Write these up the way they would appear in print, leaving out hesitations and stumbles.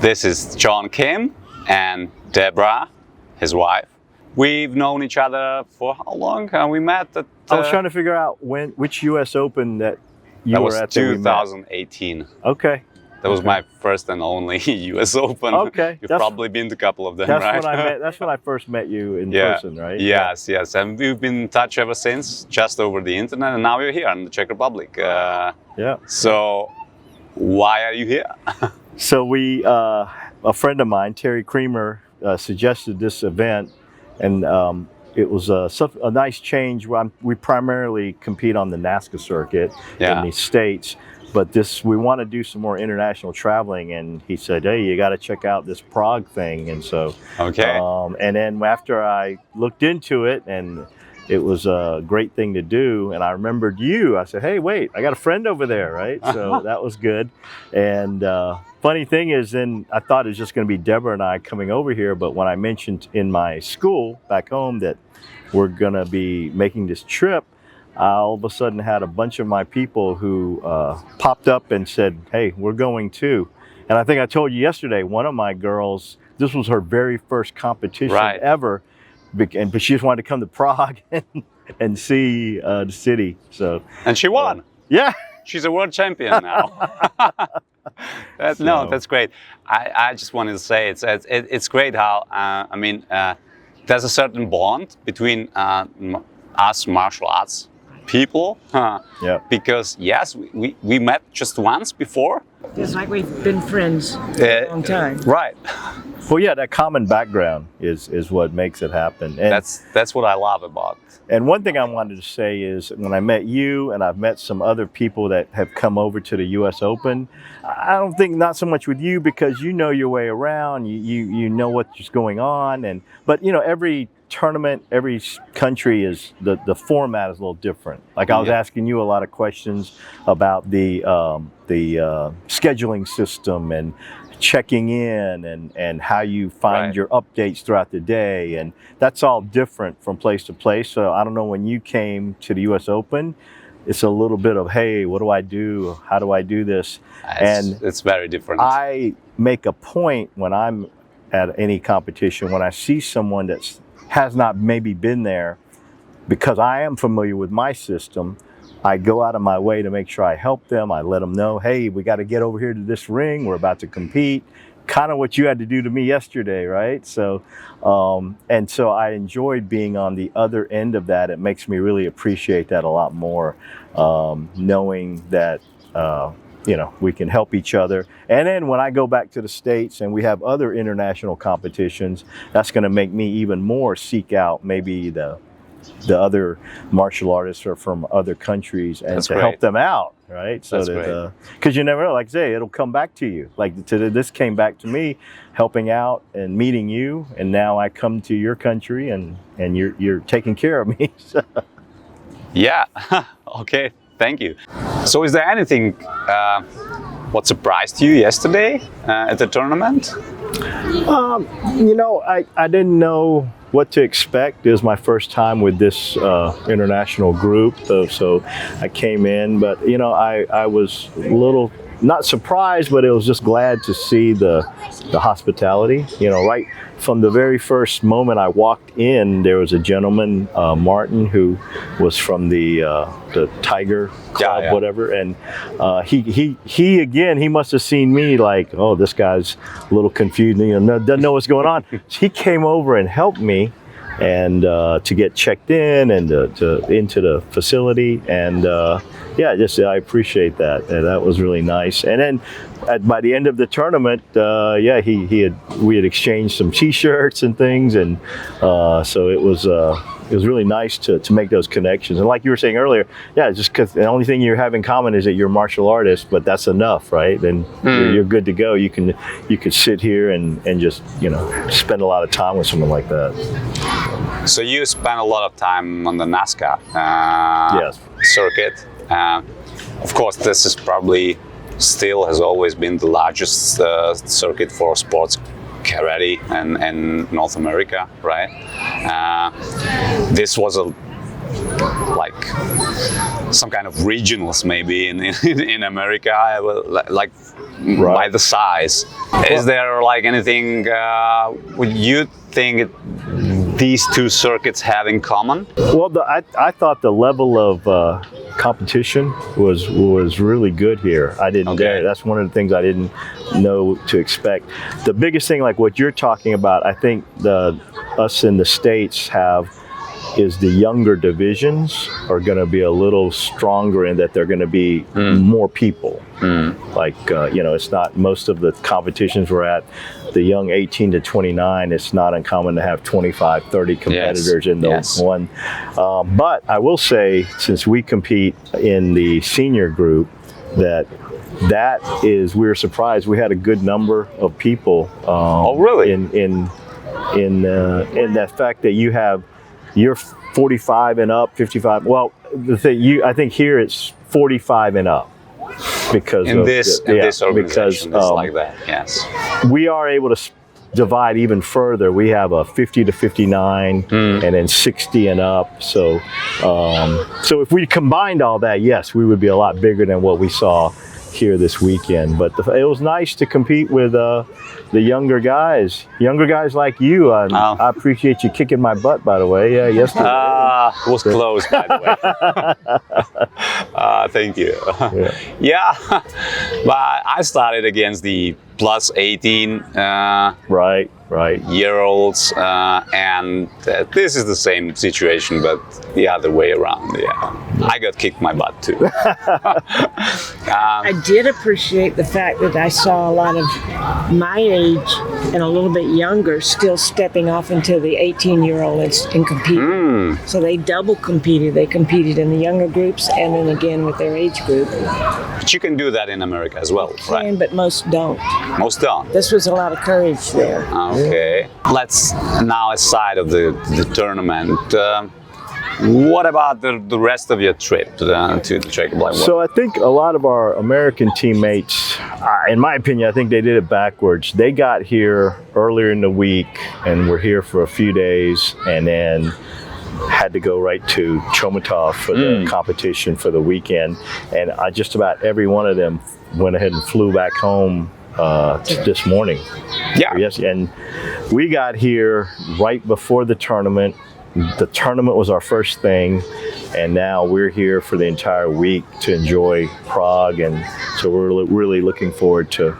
This is Johnem Kim and Deborah, his wife. We've known each other for how long? We met at... I was trying to figure out which U.S. Open that you were at. That was 2018. Okay. That was my first and only U.S. Open. Okay. You've probably been to a couple of them, right? That's when I first met you in person, right? Yes. And we've been in touch ever since, just over the internet, and now we're here in the Czech Republic. So, why are you here? So a friend of mine, Terry Creamer, suggested this event, and it was a nice change. We primarily compete on the NASCAR circuit in the States, but we want to do some more international traveling, and he said, hey, you got to check out this Prague thing. And so, and then after I looked into it, and it was a great thing to do, and I remembered you. I said, hey, wait, I got a friend over there, right? So that was good. And funny thing is, then I thought it was just going to be Deborah and I coming over here, but when I mentioned in my school back home that we're going to be making this trip, I all of a sudden had a bunch of my people who popped up and said, hey, we're going too. And I think I told you yesterday, one of my girls, this was her very first competition ever, but she just wanted to come to Prague and see the city. So, and she won. Yeah. She's a world champion now. That's great. I just wanted to say it's great how, there's a certain bond between us martial arts people, because yes, we met just once before. It's like we've been friends for a long time. Right. Well, yeah, that common background is what makes it happen. And that's what I love about. And one thing I wanted to say is when I met you, and I've met some other people that have come over to the U.S. Open, I don't think not so much with you because you know your way around, you know what's going on, but every tournament, every country is the format is a little different. Like I was asking you a lot of questions about the scheduling system and checking in and how you find your updates throughout the day, and that's all different from place to place. So I don't know, when you came to the U.S. Open, it's a little bit of, hey, what do I do? How do I do this? It's very different. I make a point when I'm at any competition, when I see someone that has not maybe been there, because I am familiar with my system, I go out of my way to make sure I help them. I let them know, hey, we got to get over here to this ring. We're about to compete. Kind of what you had to do to me yesterday, right? So, and so I enjoyed being on the other end of that. It makes me really appreciate that a lot more, knowing that, we can help each other. And then when I go back to the States and we have other international competitions, that's going to make me even more seek out maybe the other martial artists are from other countries and help them out, right? So that because you never know, like I say, it'll come back to you. Like this came back to me, helping out and meeting you, and now I come to your country and you're taking care of me. So. Yeah. Okay. Thank you. So, is there anything what surprised you yesterday at the tournament? I didn't know what to expect. It was my first time with this international group, so I came in, but I was a little not surprised, but it was just glad to see the hospitality. Right from the very first moment I walked in, there was a gentleman, Martin, who was from the Tiger Club, whatever, and he must have seen me like, oh, this guy's a little confused, doesn't know what's going on. He came over and helped me, and to get checked in and to into the facility, and I appreciate that, and that was really nice. And then by the end of the tournament, we had exchanged some T-shirts and things, and so it was really nice to make those connections. And like you were saying earlier, just because the only thing you have in common is that you're a martial artist, but that's enough, right? Then you're good to go. You could sit here and just spend a lot of time with someone like that. So you spent a lot of time on the NASCAR circuit. Of course, this is probably still has always been the largest circuit for sports karate in North America, right? This was some kind of regionals maybe in America, like by the size. Is there like anything would you think these two circuits have in common? Well, I thought the level of competition was really good here. I didn't. Okay. That's one of the things I didn't know to expect. The biggest thing, like what you're talking about, I think us in the States is the younger divisions are going to be a little stronger in that they're going to be more people. Like, it's not most of the competitions we're at, the young 18 to 29, it's not uncommon to have 25, 30 competitors in those one. But I will say, since we compete in the senior group, that is, we were surprised. We had a good number of people. Really? In that fact that you're 45 and up, 55. Well, I think here it's 45 and up because in this organization, it's like that. Yes, we are able to divide even further. We have a 50 to 59, and then 60 and up. So if we combined all that, yes, we would be a lot bigger than what we saw here this weekend. But it was nice to compete with the younger guys like you. I appreciate you kicking my butt, by the way. Yesterday. It was close, by the way. Thank you. Yeah. But I started against the plus 18 year olds, and this is the same situation, but the other way around. I got kicked my butt too. I did appreciate the fact that I saw a lot of my age and a little bit younger still stepping off into the 18-year-olds and competing. So they double competed. They competed in the younger groups and then again with their age group. But you can do that in America as well, right? But most don't. Most don't. This was a lot of courage there. Okay. Let's now aside of the tournament. What about the rest of your trip to the Czech Republic? So I think a lot of our American teammates, in my opinion, I think they did it backwards. They got here earlier in the week and were here for a few days and then had to go right to Chomutově for the competition for the weekend. And just about every one of them went ahead and flew back home this morning. Yeah. Yes, and we got here right before the tournament. The tournament was our first thing, and now we're here for the entire week to enjoy Prague, and so we're really looking forward to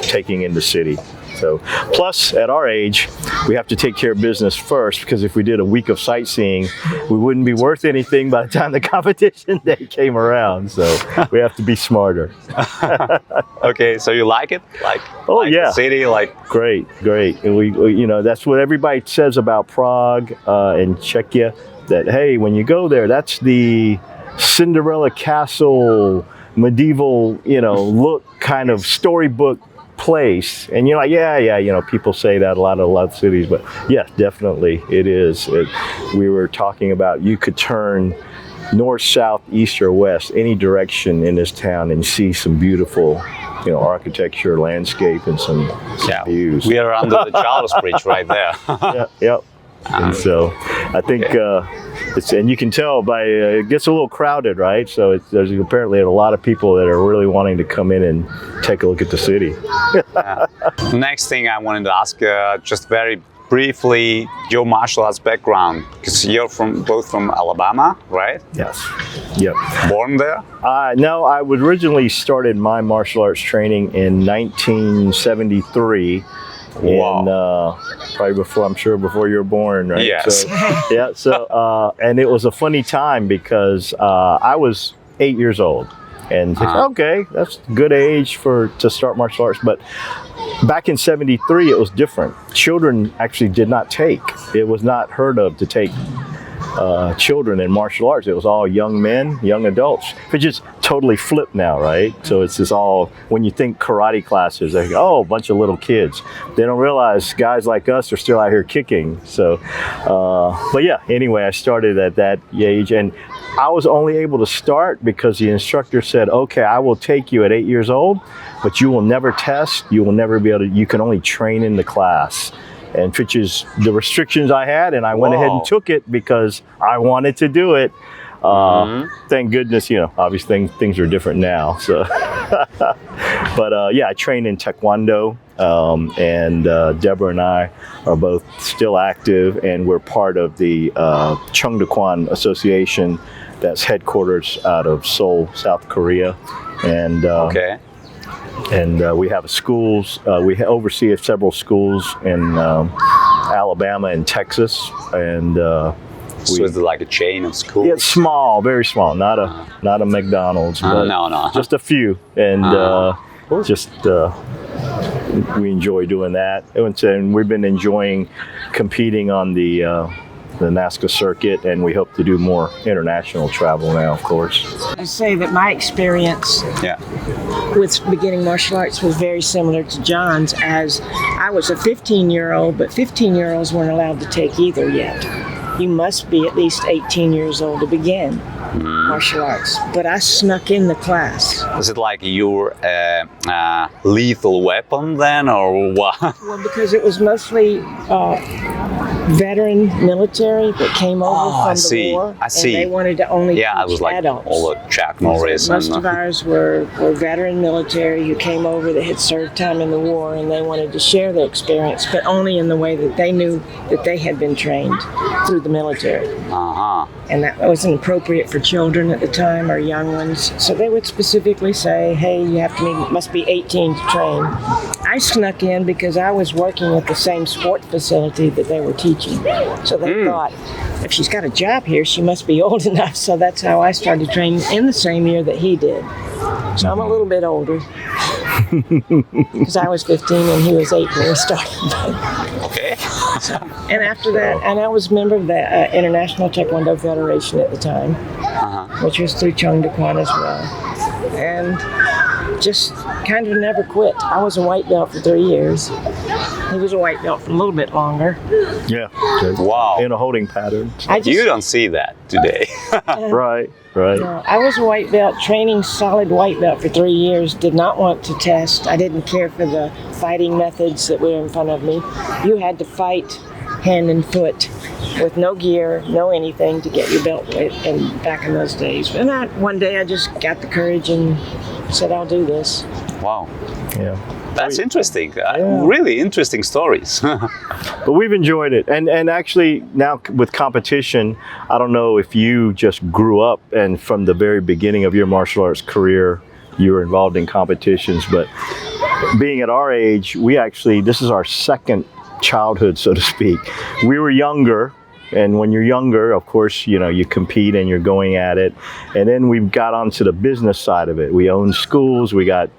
taking in the city. So, plus at our age, we have to take care of business first, because if we did a week of sightseeing, we wouldn't be worth anything by the time the competition day came around. So we have to be smarter. Okay, so you like it? Like yeah, the city, like great. And we that's what everybody says about Prague and Czechia. That hey, when you go there, that's the Cinderella castle, medieval, look kind of storybook place. And you're like, yeah, people say that a lot of cities, but yes, definitely it is. We were talking about you could turn north, south, east, or west, any direction in this town and see some beautiful, architecture, landscape, and some views. We are under the Charles Bridge right there. Yep. And so I think and you can tell by it gets a little crowded, right? So there's apparently a lot of people that are really wanting to come in and take a look at the city. Next thing I wanted to ask, just very briefly, your martial arts background, because you're both from Alabama, right? Yes. Yep. Born there? No, I originally started my martial arts training in 1973. Wow. And probably before you were born, right? Yes. So and it was a funny time because I was 8 years old, and okay, that's a good age to start martial arts. But back in '73, it was different. Children actually did not take. It was not heard of to take children in martial arts. It was all young men, young adults. It's just totally flipped now, right? So it's just all, when you think karate classes, they go, a bunch of little kids. They don't realize guys like us are still out here kicking. So, but yeah, anyway, I started at that age, and I was only able to start because the instructor said, okay, I will take you at 8 years old, but you will never test. You will never be able to, you can only train in the class. And which is the restrictions I had, and I went ahead and took it because I wanted to do it. Thank goodness, obviously things are different now. So, but I train in Taekwondo, and Deborah and I are both still active, and we're part of the Chomutově Association that's headquarters out of Seoul, South Korea. And and we have schools. We oversee several schools in Alabama and Texas, and so it's like a chain of schools. Yeah, small, very small. Not a McDonald's. But no. Just a few, and we enjoy doing that. And we've been enjoying competing on the NASCA circuit, and we hope to do more international travel now, of course. I say that my experience with beginning martial arts was very similar to John's, as I was a 15-year-old, but 15-year-olds weren't allowed to take either yet. You must be at least 18 years old to begin martial arts. But I snuck in the class. Was it like your lethal weapon then, or what? Well, because it was mostly veteran military that came over from the war. I see. And they wanted to only teach it was like adults. all the Chuck Norris. So most of ours were veteran military who came over that had served time in the war, and they wanted to share their experience, but only in the way that they knew that they had been trained through the military. And that wasn't appropriate for children at the time or young ones. So they would specifically say, hey, you must be 18 to train. I snuck in because I was working at the same sport facility that they were teaching. So they thought, if she's got a job here, she must be old enough. So that's how I started training in the same year that he did. So I'm a little bit older. Because I was 15 and he was 8 when we started. Okay. And after that, and I was a member of the International Taekwondo Federation at the time, which was through Chomutově as well. And just kind of never quit. I was a white belt for 3 years. He was a white belt for a little bit longer. Yeah. Wow. In a holding pattern. You don't see that today. Right. No, I was a white belt, training solid white belt for 3 years, did not want to test. I didn't care for the fighting methods that were in front of me. You had to fight hand and foot with no gear, no anything to get your belt weight, and back in those days. And one day I just got the courage and said, I'll do this. Wow. Yeah. That's interesting. Really interesting stories. But we've enjoyed it. And actually now with competition, I don't know if you just grew up and from the very beginning of your martial arts career, you were involved in competitions, but being at our age, this is our second childhood, so to speak. We were younger. And when you're younger, of course, you compete and you're going at it. And then we got onto the business side of it. We owned schools. We got,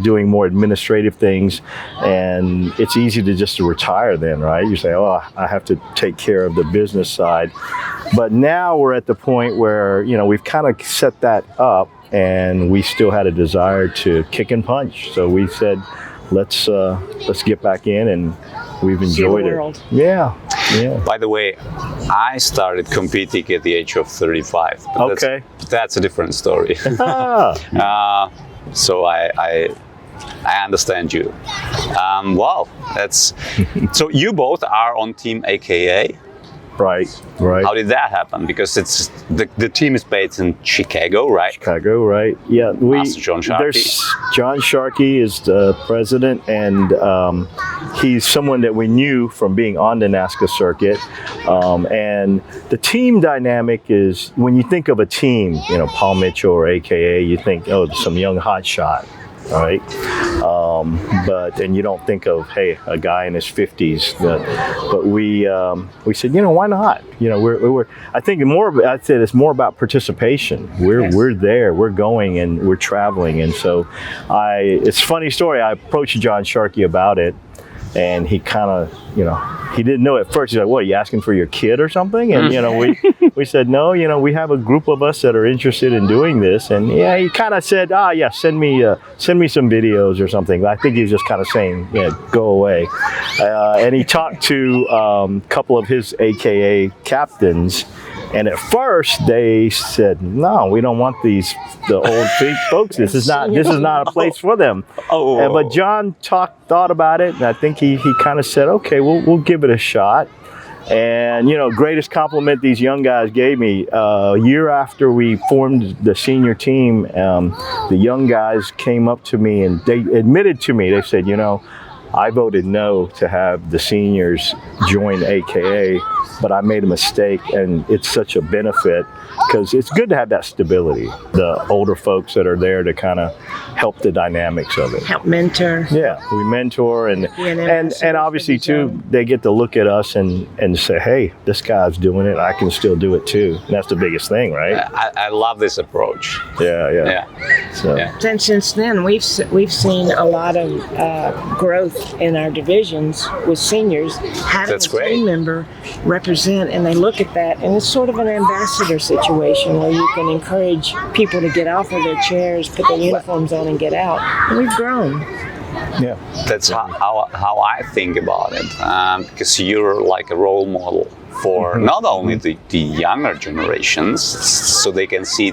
doing more administrative things. And it's easy to retire then, right? You say, oh, I have to take care of the business side. But now we're at the point where, we've kind of set that up, and we still had a desire to kick and punch. So we said, let's get back in, and we've enjoyed it. Yeah. By the way, I started competing at the age of 35. But that's a different story. So I understand you. Wow, that's so. You both are on Team AKA. Right. How did that happen? Because it's the team is based in Chicago, right? Chicago, right? Yeah. John Sharkey. There's John Sharkey is the president, and he's someone that we knew from being on the NASCA circuit. And the team dynamic is, when you think of a team, Paul Mitchell or AKA, you think, oh, some young hotshot. All right. And you don't think of, hey, a guy in his 50s, but we said, why not? I think I'd say it's more about participation. We're there, we're going, and we're traveling. And so it's a funny story. I approached John Sharkey about it, and he kind of, he didn't know at first. He's like, what, are you asking for your kid or something? And, we said, no, we have a group of us that are interested in doing this. And he kind of said, send me some videos or something. I think he was just kind of saying, go away. And he talked to a couple of his AKA captains. And at first they said, no, we don't want the old folks. This is not a place for them. But John thought about it, and I think he kind of said, okay, we'll give it a shot. And, greatest compliment these young guys gave me, a year after we formed the senior team, the young guys came up to me and they admitted to me, they said, I voted no to have the seniors join AKA, but I made a mistake, and it's such a benefit because it's good to have that stability. The older folks that are there to kind of help the dynamics of it. Help mentor. Yeah, we mentor and obviously too, they get to look at us and say, hey, this guy's doing it, I can still do it too. And that's the biggest thing, right? I love this approach. Yeah. So. And since then, we've seen a lot of growth in our divisions with seniors having a team member represent, and they look at that, and it's sort of an ambassador situation where you can encourage people to get off of their chairs, put their uniforms on, and get out. And we've grown. Yeah, that's how I think about it, because you're like a role model for not only the younger generations, so they can see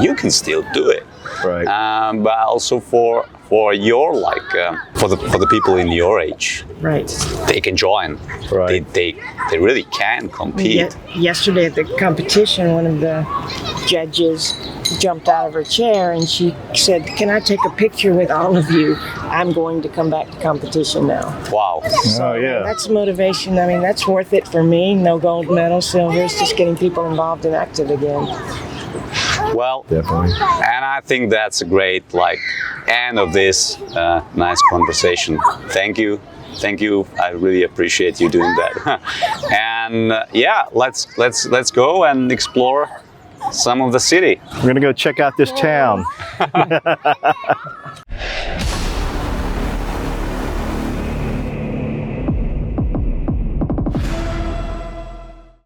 you can still do it, right? But also for your for the people in your age, right? They can join. Right. They really can compete. Yesterday at the competition, one of the judges jumped out of her chair and she said, "Can I take a picture with all of you? I'm going to come back to competition now." Wow. So, that's motivation. I mean, that's worth it for me. No gold medal, silver. It's just getting people involved and active again. Well, definitely. And I think that's a great end of this nice conversation. Thank you. I really appreciate you doing that. And let's go and explore some of the city. We're gonna go check out this town.